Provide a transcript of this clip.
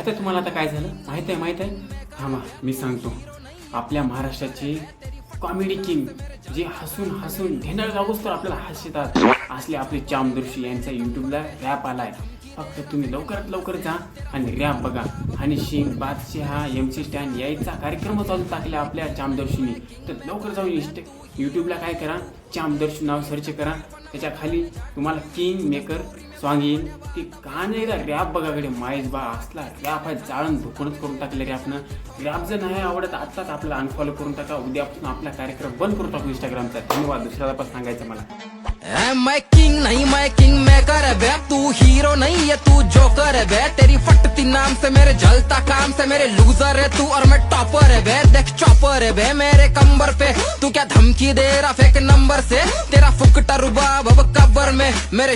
माहित आहे तुम्हाला आता काय झालं? माहित आहे थांबा मी सांगतो. आपल्या महाराष्ट्राचे कॉमेडी किंग जे हसून हसून ढेंडाळ लागूच तर आपल्याला हसतात असले आपले चामदर्शी यांचा यूट्यूबला रॅप आलाय. फक्त तुम्ही लवकरात लवकर जा आणि रॅप बघा. आणि सिंग बादशाह MC स्टॅन यायचा कार्यक्रम चालू टाकला आपल्या चामदर्शीने. तर लवकर जाऊन यूट्यूबला काय करा, चामदर्शी नाव सर्च करा. त्याच्या खाली तुम्हाला किंग मेकर सॉन्ग येईल. ते का नाही का रॅप बघाकडे माहीत बा असला रॅप आहे जाळून धुकूनच करून टाकले रॅपनं. रॅप जर नाही आवडत आत्ताच आपल्याला अनफॉलो करून टाका. उद्यापासून आपला कार्यक्रम बंद करून टाकू इंस्टाग्रामचा. धन्यवाद. दुसऱ्याला पण सांगायचं मला. मैं किंग नहीं मैं किंग मेकर है बे, तू हीरो नहीं है तू जोकर है बे, तेरी फटती नाम से मेरे जलता काम से मेरे लूजर है तू और मैं टॉपर है बे, देख चॉपर है बे मेरे कंबर पे, तू क्या धमकी दे रहा फेक नंबर से, तेरा फुकटा रुबाब अब कब्र में मेरे